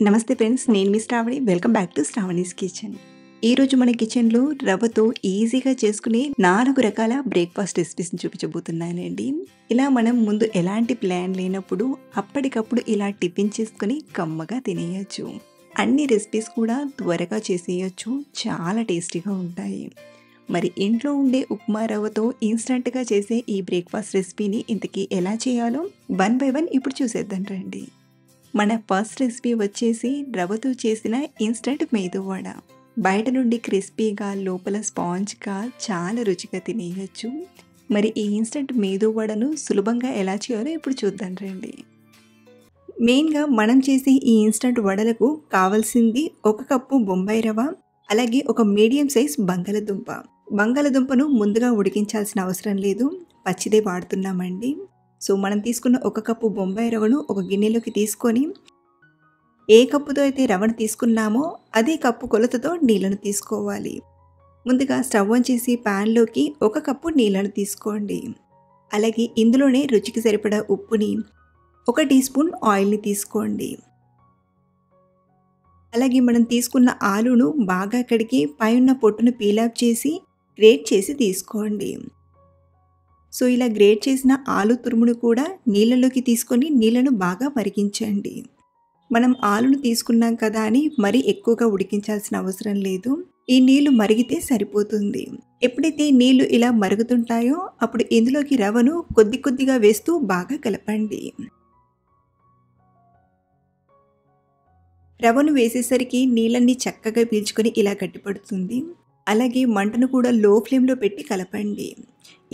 నమస్తే ఫ్రెండ్స్, నేను మీ Sravani. Welcome back to Sravani's kitchen. ఈరోజు మన కిచెన్లో రవ్వతో ఈజీగా చేసుకునే 4 రకాల బ్రేక్ఫాస్ట్ రెసిపీస్ని చూపించబోతున్నానండి. ఇలా మనం ముందు ఎలాంటి ప్లాన్ లేనప్పుడు అప్పటికప్పుడు ఇలా టిఫిన్ చేసుకుని కమ్మగా తినేయచ్చు. అన్ని రెసిపీస్ కూడా త్వరగా చేసేయచ్చు, చాలా టేస్టీగా ఉంటాయి. మరి ఇంట్లో ఉండే ఉప్మా రవ్వతో ఇన్స్టంట్గా చేసే ఈ బ్రేక్ఫాస్ట్ రెసిపీని ఇంతకీ ఎలా చేయాలో వన్ బై వన్ ఇప్పుడు చూసేద్దాం రండి. మన ఫస్ట్ రెసిపీ వచ్చేసి రవ్వతో చేసిన ఇన్స్టంట్ మేదువడ. బయట నుండి క్రిస్పీగా లోపల స్పాంజ్గా చాలా రుచిగా తినేయచ్చు. మరి ఈ ఇన్స్టంట్ మేదువడను సులభంగా ఎలా చేయాలో ఇప్పుడు చూద్దాం రండి. మెయిన్గా మనం చేసే ఈ ఇన్స్టంట్ వడలకు కావాల్సింది 1 కప్పు బొంబాయి రవ్వ, అలాగే ఒక మీడియం సైజ్ బంగాళదుంప. బంగాళదుంపను ముందుగా ఉడికించాల్సిన అవసరం లేదు, పచ్చిదే వాడుతున్నామండి. సో మనం తీసుకున్న 1 కప్పు బొంబాయి రవ్వను ఒక గిన్నెలోకి తీసుకొని ఏ కప్పుతో అయితే రవ్వను తీసుకున్నామో అదే కప్పు కొలతతో నీళ్ళను తీసుకోవాలి. ముందుగా స్టవ్ ఆన్ చేసి ప్యాన్లోకి 1 కప్పు నీళ్ళను తీసుకోండి. అలాగే ఇందులోనే రుచికి సరిపడా ఉప్పుని, 1 టీ స్పూన్ ఆయిల్ని తీసుకోండి. అలాగే మనం తీసుకున్న ఆలును బాగా కడిగి పైన పొట్టును పీల్ ఆఫ్ చేసి గ్రేట్ చేసి తీసుకోండి. సో ఇలా గ్రేట్ చేసిన ఆలు తురుమును కూడా నీళ్ళలోకి తీసుకొని నీళ్ళను బాగా మరిగించండి. మనం ఆలును తీసుకున్నాం కదా అని మరీ ఎక్కువగా ఉడికించాల్సిన అవసరం లేదు. ఈ నీళ్లు మరిగితే సరిపోతుంది. ఎప్పుడైతే నీళ్లు ఇలా మరుగుతుంటాయో అప్పుడు ఇందులోకి రవ్వను కొద్ది కొద్దిగా వేస్తూ బాగా కలపండి. రవ్వను వేసేసరికి నీళ్ళన్నీ చక్కగా పీల్చుకొని ఇలా గట్టిపడుతుంది. అలాగే మంటను కూడా లో ఫ్లేమ్లో పెట్టి కలపండి.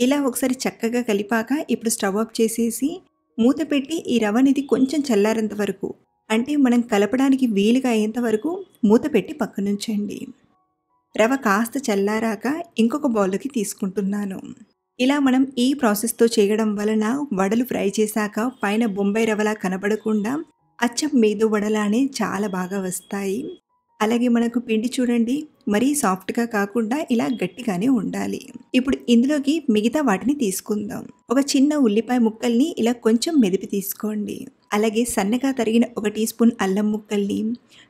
ఇలా ఒకసారి చక్కగా కలిపాక ఇప్పుడు స్టవ్ ఆఫ్ చేసేసి మూత పెట్టి ఈ రవ్వ అనేది కొంచెం చల్లారేంత వరకు, అంటే మనం కలపడానికి వీలుగా అయ్యేంత వరకు మూత పెట్టి పక్కనుంచండి. రవ్వ కాస్త చల్లారాక ఇంకొక బౌల్లోకి తీసుకుంటున్నాను. ఇలా మనం ఈ ప్రాసెస్తో చేయడం వలన వడలు ఫ్రై చేశాక పైన బొంబాయి రవ్వలా కనబడకుండా అచ్చం మేదు వడలానే చాలా బాగా వస్తాయి. అలాగే మనకు పిండి చూడండి, మరీ సాఫ్ట్గా కాకుండా ఇలా గట్టిగానే ఉండాలి. ఇప్పుడు ఇందులోకి మిగతా వాటిని తీసుకుందాం. ఒక చిన్న ఉల్లిపాయ ముక్కల్ని ఇలా కొంచెం మెదిపి తీసుకోండి. అలాగే సన్నగా తరిగిన 1 టీ స్పూన్ అల్లం ముక్కల్ని,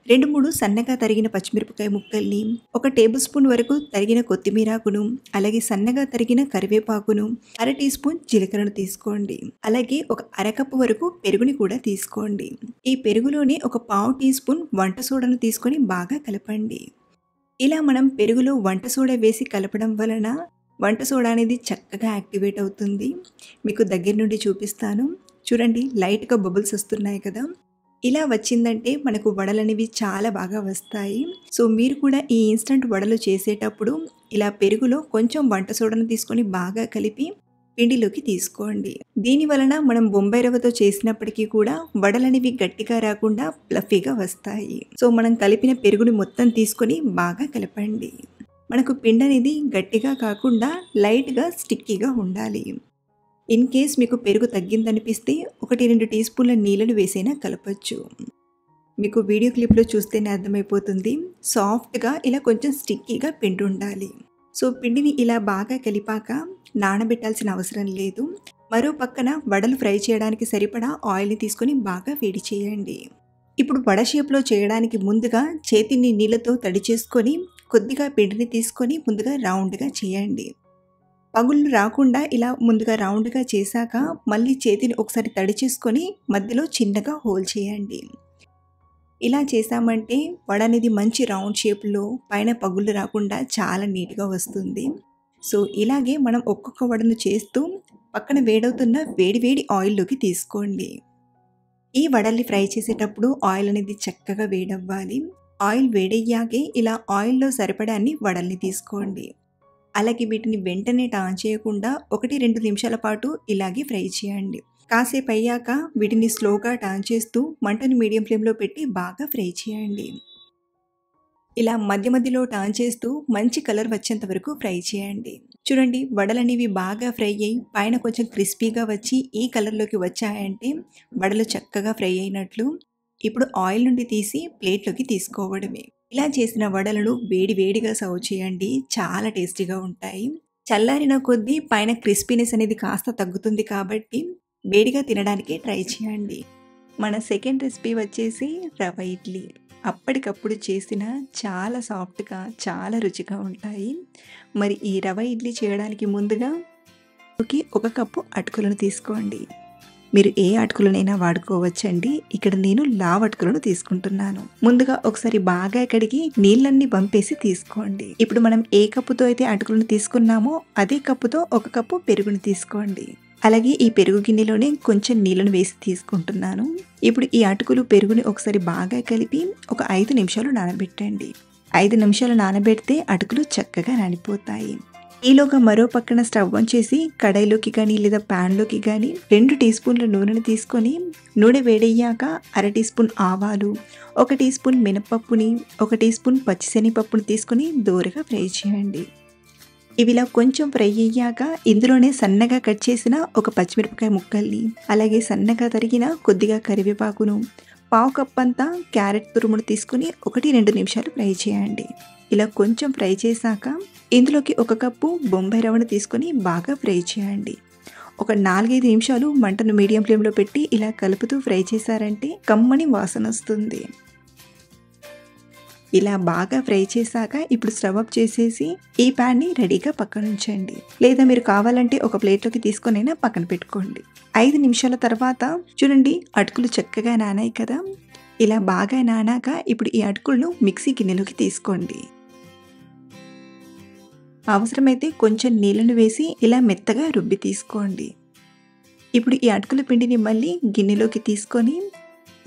2-3 సన్నగా తరిగిన పచ్చిమిరపకాయ ముక్కల్ని, 1 టేబుల్ స్పూన్ వరకు తరిగిన కొత్తిమీరాకును, అలాగే సన్నగా తరిగిన కరివేపాకును, 1/2 టీ స్పూన్ జీలకర్రను తీసుకోండి. అలాగే ఒక 1/2 కప్పు వరకు పెరుగుని కూడా తీసుకోండి. ఈ పెరుగులోనే ఒక 1/2 టీ స్పూన్ వంట సోడాను తీసుకొని బాగా కలపండి. ఇలా మనం పెరుగులో వంట సోడా వేసి కలపడం వలన వంట సోడా అనేది చక్కగా యాక్టివేట్ అవుతుంది. మీకు దగ్గర నుండి చూపిస్తాను చూడండి, లైట్గా బబుల్స్ వస్తున్నాయి కదా. ఇలా వచ్చిందంటే మనకు వడలు అనేవి చాలా బాగా వస్తాయి. సో మీరు కూడా ఈ ఇన్స్టంట్ వడలు చేసేటప్పుడు ఇలా పెరుగులో కొంచెం వంట సోడాను తీసుకొని బాగా కలిపి పిండిలోకి తీసుకోండి. దీని వలన మనం బొంబాయి రవ్వతో చేసినప్పటికీ కూడా వడలనేవి గట్టిగా రాకుండా ఫ్లఫీగా వస్తాయి. సో మనం కలిపిన పెరుగుని మొత్తం తీసుకొని బాగా కలపండి. మనకు పిండి అనేది గట్టిగా కాకుండా లైట్గా స్టిక్కీగా ఉండాలి. ఇన్ కేస్ మీకు పెరుగు తగ్గిందనిపిస్తే 1-2 టీ స్పూన్ల నీళ్ళను వేసైనా కలపచ్చు. మీకు వీడియో క్లిప్లో చూస్తేనే అర్థమైపోతుంది. సాఫ్ట్గా ఇలా కొంచెం స్టిక్కీగా పిండి ఉండాలి. సో పిండిని ఇలా బాగా కలిపాక నానబెట్టాల్సిన అవసరం లేదు. మరో పక్కన వడలు ఫ్రై చేయడానికి సరిపడా ఆయిల్ని తీసుకొని బాగా వేడి చేయండి. ఇప్పుడు వడ షేప్లో చేయడానికి ముందుగా చేతిని నీళ్ళతో తడి చేసుకొని కొద్దిగా పిండిని తీసుకొని ముందుగా రౌండ్గా చేయండి. పగుళ్ళు రాకుండా ఇలా ముందుగా రౌండ్గా చేశాక మళ్ళీ చేతిని ఒకసారి తడి చేసుకొని మధ్యలో చిన్నగా హోల్ చేయండి. ఇలా చేసామంటే వడ అనేది మంచి రౌండ్ షేప్లో పైన పగుళ్ళు రాకుండా చాలా నీట్గా వస్తుంది. సో ఇలాగే మనం ఒక్కొక్క వడను చేస్తూ పక్కన వేడవుతున్న వేడి ఆయిల్లోకి తీసుకోండి. ఈ వడల్ని ఫ్రై చేసేటప్పుడు ఆయిల్ అనేది చక్కగా వేడవ్వాలి. ఆయిల్ వేడయ్యాకే ఇలా ఆయిల్లో సరిపడా అన్ని వడల్ని తీసుకోండి. అలాగే వీటిని వెంటనే టర్న్ చేయకుండా 1-2 నిమిషాల పాటు ఇలాగే ఫ్రై చేయండి. కాసేపు అయ్యాక వీటిని స్లోగా టర్న్ చేస్తూ మంటను మీడియం ఫ్లేమ్లో పెట్టి బాగా ఫ్రై చేయండి. ఇలా మధ్య మధ్యలో టర్న్ చేస్తూ మంచి కలర్ వచ్చేంత వరకు ఫ్రై చేయండి. చూడండి, వడలు అనేవి బాగా ఫ్రై అయ్యి పైన కొంచెం క్రిస్పీగా వచ్చి ఈ కలర్లోకి వచ్చాయంటే వడలు చక్కగా ఫ్రై అయినట్లు. ఇప్పుడు ఆయిల్ నుండి తీసి ప్లేట్లోకి తీసుకోవడమే. ఇలా చేసిన వడలను వేడిగా సర్వ్ చేయండి, చాలా టేస్టీగా ఉంటాయి. చల్లారిన కొద్దీ పైన క్రిస్పీనెస్ అనేది కాస్త తగ్గుతుంది కాబట్టి వేడిగా తినడానికి ట్రై చేయండి. మన సెకండ్ రెసిపీ వచ్చేసి రవ ఇడ్లీ. అప్పటికప్పుడు చేసిన చాలా సాఫ్ట్‌గా, చాలా రుచిగా ఉంటాయి. మరి ఈ రవ ఇడ్లీ చేయడానికి ముందుగా ఒక కప్పు అటుకులను తీసుకోండి. మీరు ఏ అటుకులనైనా వాడుకోవచ్చండి. ఇక్కడ నేను లావు అటుకులను తీసుకుంటున్నాను. ముందుగా ఒకసారి బాగా కడిగి నీళ్ళన్నీ వంపేసి తీసుకోండి. ఇప్పుడు మనం ఏ కప్పుతో అయితే అటుకులను తీసుకున్నామో అదే కప్పుతో ఒక కప్పు పెరుగుని తీసుకోండి. అలాగే ఈ పెరుగు గిన్నెలోనే కొంచెం నీళ్ళను వేసి తీసుకుంటున్నాను. ఇప్పుడు ఈ అటుకులు పెరుగుని ఒకసారి బాగా కలిపి ఒక 5 నిమిషాలు నానబెట్టండి. 5 నిమిషాలు నానబెడితే అటుకులు చక్కగా నానిపోతాయి. ఈలోగా మరో పక్కన స్టవ్ ఆన్ చేసి కడాయిలోకి కానీ లేదా ప్యాన్లోకి కానీ 2 టీ స్పూన్ల నూనెను తీసుకొని నూనె వేడయ్యాక 1/2 టీ స్పూన్ ఆవాలు, 1 టీ స్పూన్ మినపప్పుని, 1 టీ స్పూన్ పచ్చిశనగపప్పుని తీసుకొని దోరగా ఫ్రై చేయండి. ఇవిలా కొంచెం ఫ్రై అయ్యాక ఇందులోనే సన్నగా కట్ చేసిన ఒక పచ్చిమిరపకాయ ముక్కల్ని, అలాగే సన్నగా తరిగిన కొద్దిగా కరివేపాకును, పావు కప్ అంతా క్యారెట్ తురుమును తీసుకుని 1-2 నిమిషాలు ఫ్రై చేయండి. ఇలా కొంచెం ఫ్రై చేశాక ఇందులోకి 1 కప్పు బొంబాయి రవ్వను తీసుకొని బాగా ఫ్రై చేయండి. ఒక 4-5 నిమిషాలు మంటను మీడియం ఫ్లేమ్లో పెట్టి ఇలా కలుపుతూ ఫ్రై చేశారంటే కమ్మని వాసన వస్తుంది. ఇలా బాగా ఫ్రై చేశాక ఇప్పుడు స్టవ్ ఆఫ్ చేసేసి ఈ ప్యాన్ని రెడీగా పక్కన ఉంచండి. లేదా మీరు కావాలంటే ఒక ప్లేట్లోకి తీసుకొనైనా పక్కన పెట్టుకోండి. 5 నిమిషాల తర్వాత చూడండి అటుకులు చక్కగా నానాయి కదా. ఇలా బాగా నానాక ఇప్పుడు ఈ అటుకులను మిక్సీ గిన్నెలోకి తీసుకోండి. అవసరమైతే కొంచెం నీళ్ళను వేసి ఇలా మెత్తగా రుబ్బి తీసుకోండి. ఇప్పుడు ఈ అటుకుల పిండిని మళ్ళీ గిన్నెలోకి తీసుకొని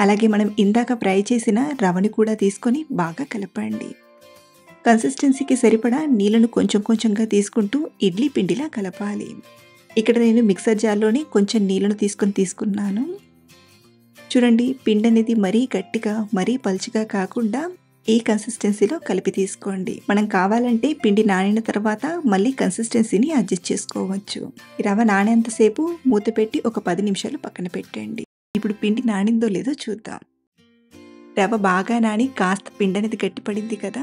అలాగే మనం ఇందాక ఫ్రై చేసిన రవ్వని కూడా తీసుకొని బాగా కలపండి. కన్సిస్టెన్సీకి సరిపడా నీళ్ళను కొంచెం కొంచెంగా తీసుకుంటూ ఇడ్లీ పిండిలా కలపాలి. ఇక్కడ నేను మిక్సర్ జార్లోని కొంచెం నీళ్ళను తీసుకున్నాను. చూడండి పిండి అనేది మరీ గట్టిగా మరీ పలుచగా కాకుండా ఈ కన్సిస్టెన్సీలో కలిపి తీసుకోండి. మనం కావాలంటే పిండి నానిన తర్వాత మళ్ళీ కన్సిస్టెన్సీని అడ్జస్ట్ చేసుకోవచ్చు. రవ్వ నానేంతసేపు మూత పెట్టి ఒక 10 నిమిషాలు పక్కన పెట్టండి. ఇప్పుడు పిండి నానిందో లేదో చూద్దాం. రవ్వ బాగా నాని కాస్త పిండి అనేది గట్టిపడింది కదా.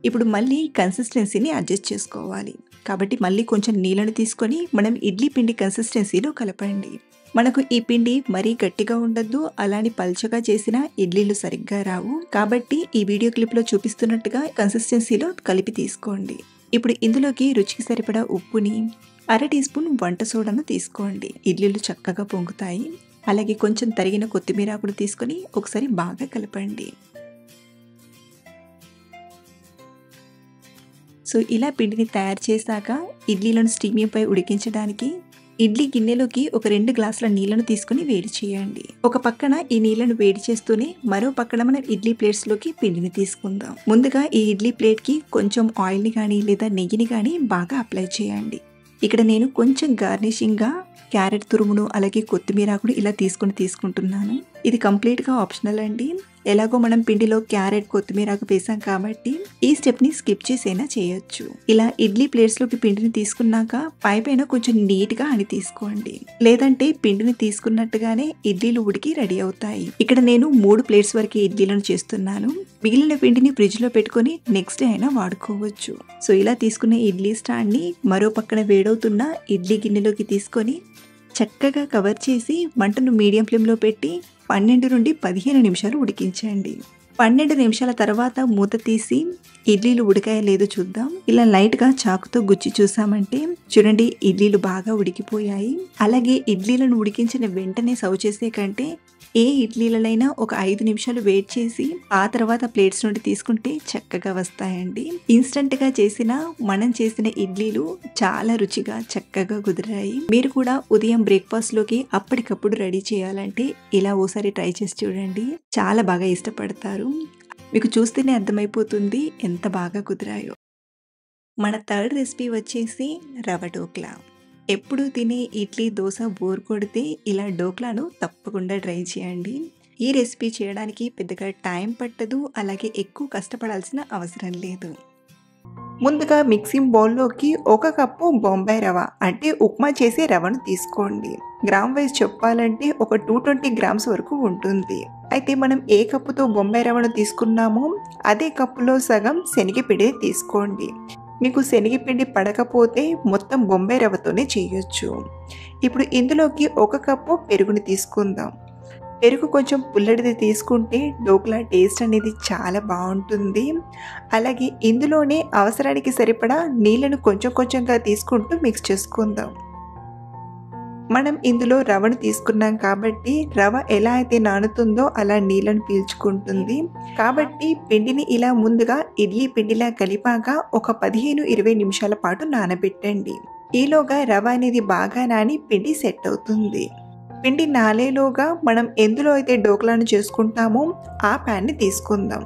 ఇప్పుడు మళ్ళీ కన్సిస్టెన్సీని అడ్జస్ట్ చేసుకోవాలి. కాబట్టి మళ్ళీ కొంచెం నీళ్ళను తీసుకొని మనం ఇడ్లీ పిండి కన్సిస్టెన్సీలో కలపండి. మనకు ఈ పిండి మరీ గట్టిగా ఉండద్దు, అలాని పల్చగా చేసిన ఇడ్లీలు సరిగ్గా రావు. కాబట్టి ఈ వీడియో క్లిప్లో చూపిస్తున్నట్టుగా కన్సిస్టెన్సీలో కలిపి తీసుకోండి. ఇప్పుడు ఇందులోకి రుచికి సరిపడా ఉప్పుని, 1/2 టీ స్పూన్ వంట సోడాను తీసుకోండి. ఇడ్లీలు చక్కగా పొంగుతాయి. అలాగే కొంచెం తరిగిన కొత్తిమీర ఆకును తీసుకొని ఒకసారి బాగా కలపండి. సో ఇలా పిండిని తయారు చేశాక ఇడ్లీలను స్టీమింగ్పై ఉడికించడానికి ఇడ్లీ గిన్నెలోకి ఒక 2 గ్లాసుల నీళ్లను తీసుకుని వేడి చేయండి. ఒక పక్కన ఈ నీళ్లను వేడి చేస్తూనే మరో పక్కన మనం ఇడ్లీ ప్లేట్స్లోకి పిండిని తీసుకుందాం. ముందుగా ఈ ఇడ్లీ ప్లేట్కి కొంచెం ఆయిల్ని కానీ లేదా నెయ్యిని కానీ బాగా అప్లై చేయండి. ఇక్కడ నేను కొంచెం గార్నిషింగ్గా క్యారెట్ తురుమును అలాగే కొత్తిమీర ఆకును ఇలా తీసుకుంటున్నాను. ఇది కంప్లీట్గా ఆప్షనల్ అండి. ఎలాగో మనం పిండిలో క్యారెట్ కొత్తిమీర ఆకు వేసాం కాబట్టి ఈ స్టెప్ని స్కిప్ చేసైనా చేయొచ్చు. ఇలా ఇడ్లీ ప్లేట్స్లోకి పిండిని తీసుకున్నాక పైపైన కొంచెం నీట్గా అని తీసుకోండి. లేదంటే పిండిని తీసుకున్నట్టుగానే ఇడ్లీలు ఉడికి రెడీ అవుతాయి. ఇక్కడ నేను 3 ప్లేట్స్ వరకు ఇడ్లీలను చేస్తున్నాను. మిగిలిన పిండిని ఫ్రిడ్జ్లో పెట్టుకొని నెక్స్ట్ డే అయినా వాడుకోవచ్చు. సో ఇలా తీసుకునే ఇడ్లీ స్టాండ్ని మరో పక్కన వేడవుతున్న ఇడ్లీ గిన్నెలోకి తీసుకొని చక్కగా కవర్ చేసి మంటను మీడియం ఫ్లేమ్లో పెట్టి 12 నుండి 15 నిమిషాలు ఉడికించండి. 12 నిమిషాల తర్వాత మూత తీసి ఇడ్లీలు ఉడికాయో లేదో చూద్దాం. ఇలా లైట్గా చాకుతో గుచ్చి చూసామంటే చూడండి ఇడ్లీలు బాగా ఉడికిపోయాయి. అలాగే ఇడ్లీలను ఉడికించిన వెంటనే సర్వ్ చేసే కంటే ఏ ఇడ్లీలనైనా ఒక 5 నిమిషాలు వెయిట్ చేసి ఆ తర్వాత ప్లేట్స్ నుండి తీసుకుంటే చక్కగా వస్తాయండి. ఇన్స్టెంట్గా మనం చేసిన ఇడ్లీలు చాలా రుచిగా చక్కగా కుదిరాయి. మీరు కూడా ఉదయం బ్రేక్ఫాస్ట్లోకి అప్పటికప్పుడు రెడీ చేయాలంటే ఇలా ఓసారి ట్రై చేసి చూడండి. చాలా బాగా ఇష్టపడతారు. మీకు చూస్తేనే అర్థమైపోతుంది ఎంత బాగా కుదిరాయో. మన థర్డ్ రెసిపీ వచ్చేసి రవ డోక్లా. ఎప్పుడు తినే ఇడ్లీ దోశ బోర్ కొడితే ఇలా డోక్లాను తప్పకుండా ట్రై చేయండి. ఈ రెసిపీ చేయడానికి పెద్దగా టైం పట్టదు, అలాగే ఎక్కువ కష్టపడాల్సిన అవసరం లేదు. ముందుగా మిక్సింగ్ బౌల్లోకి 1 కప్పు బొంబాయి రవ అంటే ఉప్మా చేసే రవను తీసుకోండి. గ్రామ్ వైజ్ చెప్పాలంటే ఒక 220 గ్రామ్స్ వరకు ఉంటుంది. అయితే మనం ఏ కప్పుతో బొంబాయి రవను తీసుకున్నామో అదే కప్పులో సగం శనగపిండి తీసుకోండి. మీకు శనగపిండి పడకపోతే మొత్తం బొంబాయి రవ్వతోనే చేయొచ్చు. ఇప్పుడు ఇందులోకి 1 కప్పు పెరుగుని తీసుకుందాం. పెరుగు కొంచెం పుల్లటిది తీసుకుంటే డోక్లా టేస్ట్ అనేది చాలా బాగుంటుంది. అలాగే ఇందులోనే అవసరానికి సరిపడా నీళ్ళను కొంచెం కొంచెంగా తీసుకుంటూ మిక్స్ చేసుకుందాం. మనం ఇందులో రవ్వను తీసుకున్నాం కాబట్టి రవ్వ ఎలా అయితే నానుతుందో అలా నీళ్ళను పీల్చుకుంటుంది. కాబట్టి పిండిని ఇలా ముందుగా ఇడ్లీ పిండిలా కలిపాక ఒక 15-20 నిమిషాల పాటు నానబెట్టండి. ఈలోగా రవ్వ అనేది బాగా నాని పిండి సెట్ అవుతుంది. పిండి నానేలోగా మనం ఎందులో అయితే డోక్లాను చేసుకుంటామో ఆ ప్యాన్ని తీసుకుందాం.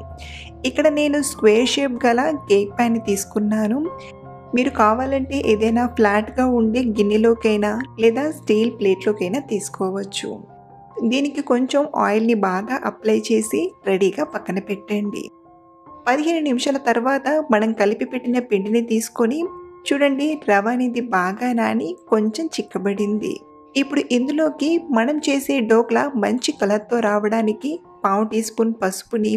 ఇక్కడ నేను స్క్వేర్ షేప్ గల కేక్ ప్యాన్ని తీసుకున్నాను. మీరు కావాలంటే ఏదైనా ఫ్లాట్గా ఉండే గిన్నెలోకైనా లేదా స్టీల్ ప్లేట్లోకైనా తీసుకోవచ్చు. దీనికి కొంచెం ఆయిల్ని బాగా అప్లై చేసి రెడీగా పక్కన పెట్టండి. 15 నిమిషాల తర్వాత మనం కలిపి పెట్టిన పిండిని తీసుకొని చూడండి, రవ్వ అనేది బాగా నాని కొంచెం చిక్కబడింది. ఇప్పుడు ఇందులోకి మనం చేసే డోక్లా మంచి కలర్తో రావడానికి 1/2 టీ స్పూన్ పసుపుని,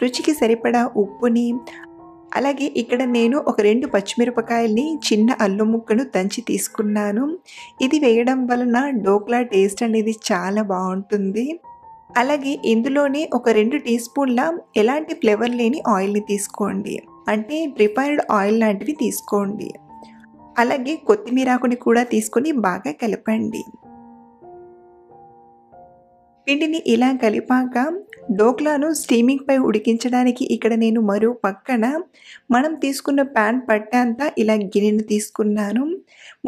రుచికి సరిపడా ఉప్పుని, అలాగే ఇక్కడ నేను ఒక 2 పచ్చిమిరపకాయల్ని చిన్న అల్లం ముక్కను దంచి తీసుకున్నాను. ఇది వేయడం వలన డోక్లా టేస్ట్ అనేది చాలా బాగుంటుంది. అలాగే ఇందులోనే ఒక 2 టీ స్పూన్ల ఎలాంటి ఫ్లేవర్ లేని ఆయిల్ని తీసుకోండి. అంటే రిఫైన్డ్ ఆయిల్ లాంటివి తీసుకోండి. అలాగే కొత్తిమీరాకుని కూడా తీసుకొని బాగా కలపండి. పిండిని ఇలా కలిపాక డోక్లాను స్టీమింగ్ పై ఉడికించడానికి ఇక్కడ నేను మరో పక్కన మనం తీసుకున్న ప్యాన్ పట్టేంత ఇలా గిన్నెను తీసుకున్నాను.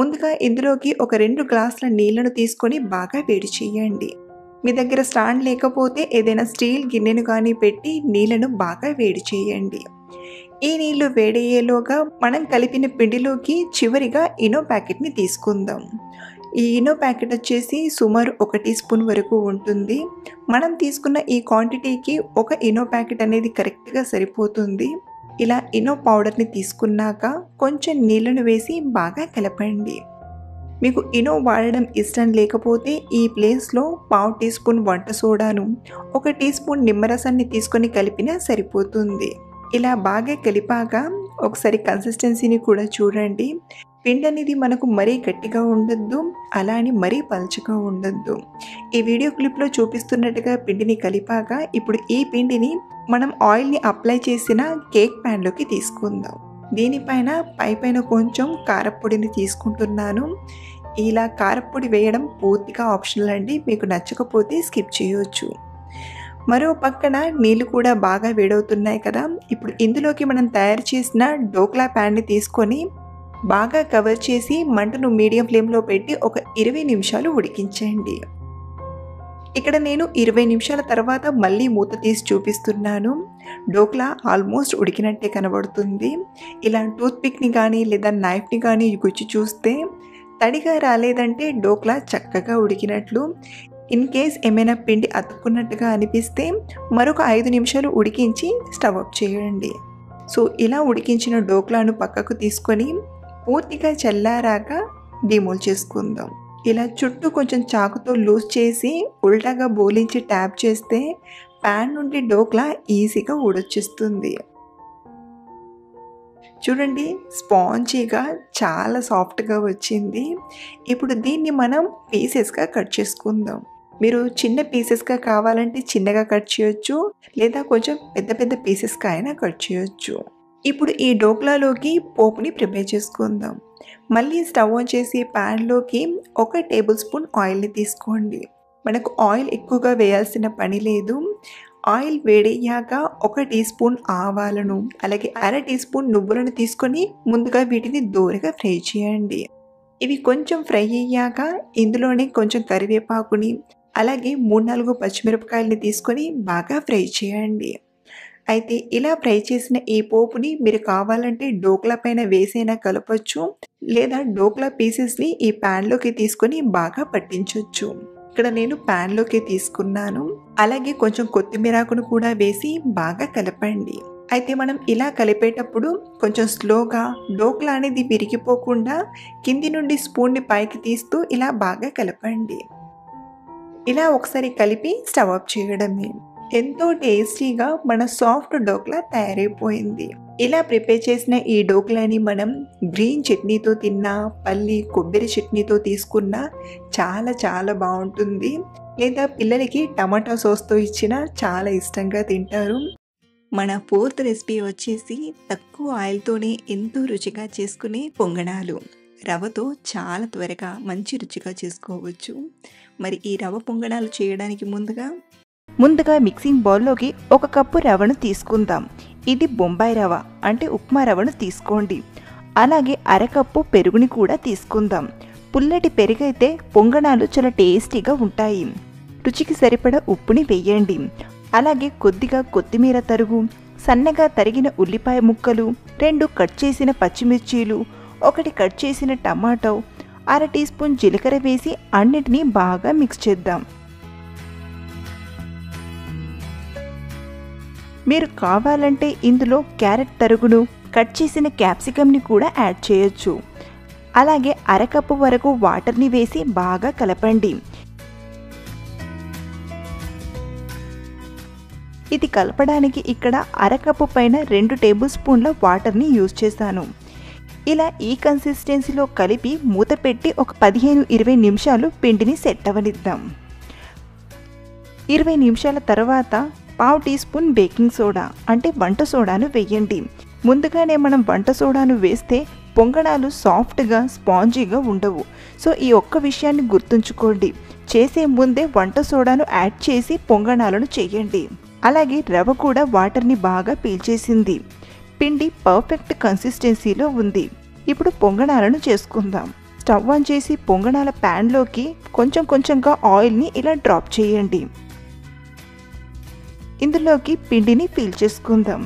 ముందుగా ఇందులోకి ఒక 2 గ్లాసుల నీళ్లను తీసుకొని బాగా వేడి చేయండి. మీ దగ్గర స్టాండ్ లేకపోతే ఏదైనా స్టీల్ గిన్నెను కానీ పెట్టి నీళ్లను బాగా వేడి చేయండి. ఈ నీళ్లు వేడయ్యేలోగా మనం కలిపిన పిండిలోకి చివరిగా ఇనో ప్యాకెట్ని తీసుకుందాం. ఈ ఇనో ప్యాకెట్ వచ్చేసి సుమారు 1 టీ స్పూన్ వరకు ఉంటుంది. మనం తీసుకున్న ఈ క్వాంటిటీకి ఒక ఇనో ప్యాకెట్ అనేది కరెక్ట్గా సరిపోతుంది. ఇలా ఇనో పౌడర్ని తీసుకున్నాక కొంచెం నీళ్లను వేసి బాగా కలపండి. మీకు ఇనో వాడడం ఇష్టం లేకపోతే ఈ ప్లేస్లో 1/2 టీ స్పూన్ వంట సోడాను, 1 టీ స్పూన్ నిమ్మరసాన్ని తీసుకొని కలిపినా సరిపోతుంది. ఇలా బాగా కలిపాక ఒకసారి కన్సిస్టెన్సీని కూడా చూడండి. పిండి అనేది మనకు మరీ గట్టిగా ఉండొద్దు, అలా అని మరీ పల్చగా ఉండొద్దు. ఈ వీడియో క్లిప్లో చూపిస్తున్నట్టుగా పిండిని కలిపాక ఇప్పుడు ఈ పిండిని మనం ఆయిల్ని అప్లై చేసిన కేక్ ప్యాన్లోకి తీసుకుందాం. దీనిపైన పైపైన కొంచెం కారపొడిని తీసుకుంటున్నాను. ఇలా కారపొడి వేయడం పూర్తిగా ఆప్షనల్ అండి, మీకు నచ్చకపోతే స్కిప్ చేయొచ్చు. మరో పక్కన నీళ్ళు కూడా బాగా వేడవుతున్నాయి కదా. ఇప్పుడు ఇందులోకి మనం తయారు చేసిన డోక్లా ప్యాన్ని తీసుకొని బాగా కవర్ చేసి మంటను మీడియం ఫ్లేమ్లో పెట్టి ఒక 20 నిమిషాలు ఉడికించండి. ఇక్కడ నేను 20 నిమిషాల తర్వాత మళ్ళీ మూత తీసి చూపిస్తున్నాను. డోక్లా ఆల్మోస్ట్ ఉడికినట్టే కనబడుతుంది. ఇలా టూత్పిక్ని కానీ లేదా నైఫ్ని కానీ గుచ్చి చూస్తే తడిగా రాలేదంటే డోక్లా చక్కగా ఉడికినట్లు. ఇన్ కేస్ ఏమైనా పిండి అతుక్కున్నట్టుగా అనిపిస్తే మరొక 5 నిమిషాలు ఉడికించి స్టవ్ ఆఫ్ చేయండి. సో ఇలా ఉడికించిన డోక్లాను పక్కకు తీసుకొని పూర్తిగా చల్లారాక డిమోల్ చేసుకుందాం. ఇలా చుట్టూ కొంచెం చాకుతో లూజ్ చేసి ఉల్టాగా బోలించి ట్యాప్ చేస్తే ప్యాన్ నుండి డోక్లా ఈజీగా ఊడొచ్చేస్తుంది. చూడండి, స్పాంజీగా చాలా సాఫ్ట్గా వచ్చింది. ఇప్పుడు దీన్ని మనం పీసెస్గా కట్ చేసుకుందాం. మీరు చిన్న పీసెస్గా కావాలంటే చిన్నగా కట్ చేయొచ్చు, లేదా కొంచెం పెద్ద పెద్ద పీసెస్గా అయినా కట్ చేయొచ్చు. ఇప్పుడు ఈ డోక్లాలోకి పోపుని ప్రిపేర్ చేసుకుందాం. మళ్ళీ స్టవ్ ఆన్ చేసి ప్యాన్లోకి 1 టేబుల్ స్పూన్ ఆయిల్ని తీసుకోండి. మనకు ఆయిల్ ఎక్కువగా వేయాల్సిన పని లేదు. ఆయిల్ వేడయ్యాక 1 టీ స్పూన్ ఆవాలను, అలాగే 1/2 టీ స్పూన్ నువ్వులను తీసుకొని ముందుగా వీటిని దోరగా ఫ్రై చేయండి. ఇవి కొంచెం ఫ్రై అయ్యాక ఇందులోనే కొంచెం కరివేపాకుని, అలాగే 3-4 పచ్చిమిరపకాయలని తీసుకొని బాగా ఫ్రై చేయండి. అయితే ఇలా ఫ్రై చేసిన ఈ పోపుని మీరు కావాలంటే డోక్లా పైన వేసైనా కలపచ్చు, లేదా డోక్లా పీసెస్ని ఈ ప్యాన్లోకి తీసుకొని బాగా పట్టించవచ్చు. ఇక్కడ నేను ప్యాన్లోకి తీసుకున్నాను. అలాగే కొంచెం కొత్తిమీరాకును కూడా వేసి బాగా కలపండి. అయితే మనం ఇలా కలిపేటప్పుడు కొంచెం స్లోగా డోక్లా అనేది విరిగిపోకుండా కింది నుండి స్పూన్ని పైకి తీస్తూ ఇలా బాగా కలపండి. ఇలా ఒకసారి కలిపి స్టవ్ ఆఫ్ చేయడమే. ఎంతో టేస్టీగా మన సాఫ్ట్ డోక్లా తయారైపోయింది. ఇలా ప్రిపేర్ చేసిన ఈ డోక్లాని మనం గ్రీన్ చట్నీతో తిన్నా, పల్లి కొబ్బరి చట్నీతో తీసుకున్నా చాలా చాలా బాగుంటుంది. లేదా పిల్లలకి టమాటా సాస్‌తో ఇచ్చినా చాలా ఇష్టంగా తింటారు. మన ఫోర్త్ రెసిపీ వచ్చేసి తక్కువ ఆయిల్‌తోనే ఎంతో రుచిగా చేసుకునే పొంగనాలు. రవ్వతో చాలా త్వరగా మంచి రుచిగా చేసుకోవచ్చు. మరి ఈ రవ్వ పొంగనాలు చేయడానికి ముందుగా మిక్సింగ్ బౌల్‌లోకి 1 కప్పు రవ్వను తీసుకుందాం. ఇది బొంబాయి రవ్వ అంటే ఉప్మా రవ్వను తీసుకోండి. అలాగే అరకప్పు పెరుగుని కూడా తీసుకుందాం. పుల్లటి పెరుగైతే పొంగనాలు చాలా టేస్టీగా ఉంటాయి. రుచికి సరిపడా ఉప్పుని వేయండి. అలాగే కొద్దిగా కొత్తిమీర తరుగు, సన్నగా తరిగిన ఉల్లిపాయ ముక్కలు, 2 కట్ చేసిన పచ్చిమిర్చీలు, 1 కట్ చేసిన టమాటో, అర టీ స్పూన్ జీలకర్ర వేసి అన్నిటినీ బాగా మిక్స్ చేద్దాం. మీరు కావాలంటే ఇందులో క్యారెట్ తరుగును, కట్ చేసిన క్యాప్సికమ్ని కూడా యాడ్ చేయొచ్చు. అలాగే అరకప్పు వరకు వాటర్ని వేసి బాగా కలపండి. ఇది కలపడానికి ఇక్కడ అరకప్పు పైన 2 టేబుల్ స్పూన్ల వాటర్ని యూజ్ చేశాను. ఇలా ఈ కన్సిస్టెన్సీలో కలిపి మూత పెట్టి ఒక 15-20 నిమిషాలు పిండిని సెట్ అవ్వనిద్దాం. 20 నిమిషాల తర్వాత పావు టీ స్పూన్ బేకింగ్ సోడా అంటే వంట సోడాను వేయండి. ముందుగానే మనం వంట సోడాను వేస్తే పొంగనాలు సాఫ్ట్గా స్పాంజీగా ఉండవు. సో ఈ ఒక్క విషయాన్ని గుర్తుంచుకోండి. చేసే ముందే వంట సోడాను యాడ్ చేసి పొంగనాలను చేయండి. అలాగే రవ్వ కూడా వాటర్ని బాగా పీల్చేసింది. పిండి పర్ఫెక్ట్ కన్సిస్టెన్సీలో ఉంది. ఇప్పుడు పొంగనాలను చేసుకుందాం. స్టవ్ ఆన్ చేసి పొంగనాల ప్యాన్లోకి కొంచెం కొంచెంగా ఆయిల్ని ఇలా డ్రాప్ చేయండి. ఇందులోకి పిండిని ఫిల్ చేసుకుందాం.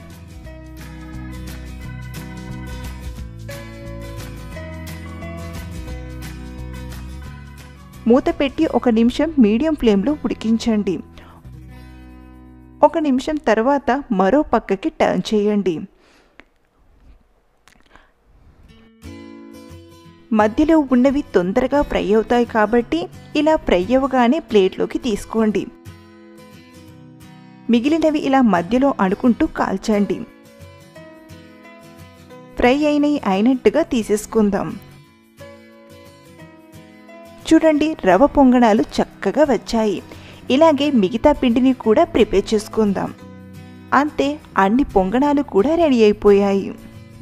మూత పెట్టి 1 నిమిషం మీడియం ఫ్లేమ్లో ఉడికించండి. 1 నిమిషం తర్వాత మరో పక్కకి టర్న్ చేయండి. మధ్యలో ఉన్నవి తొందరగా ఫ్రై అవుతాయి కాబట్టి ఇలా ఫ్రై అవ్వగానే ప్లేట్లోకి తీసుకోండి. మిగిలినవి ఇలా మధ్యలో అనుకుంటూ కాల్చండి. ఫ్రై అయినట్టుగా తీసేసుకుందాం. చూడండి, రవ్వ పొంగనాలు చక్కగా వచ్చాయి. ఇలాగే మిగతా పిండిని కూడా ప్రిపేర్ చేసుకుందాం. అంతే, అన్ని పొంగనాలు కూడా రెడీ అయిపోయాయి.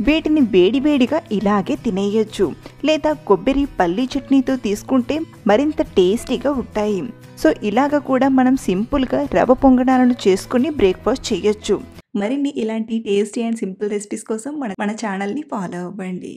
వీటిని వేడివేడిగా ఇలాగే తినేయొచ్చు, లేదా కొబ్బరి పల్లీ చట్నీతో తీసుకుంటే మరింత టేస్టీగా ఉంటాయి. సో ఇలాగ కూడా మనం సింపుల్గా రవ్వ పొంగనాలను చేసుకుని బ్రేక్ఫాస్ట్ చేయొచ్చు. మరిన్ని ఇలాంటి టేస్టీ అండ్ సింపుల్ రెసిపీస్ కోసం మన ఛానల్ని ఫాలో అవ్వండి.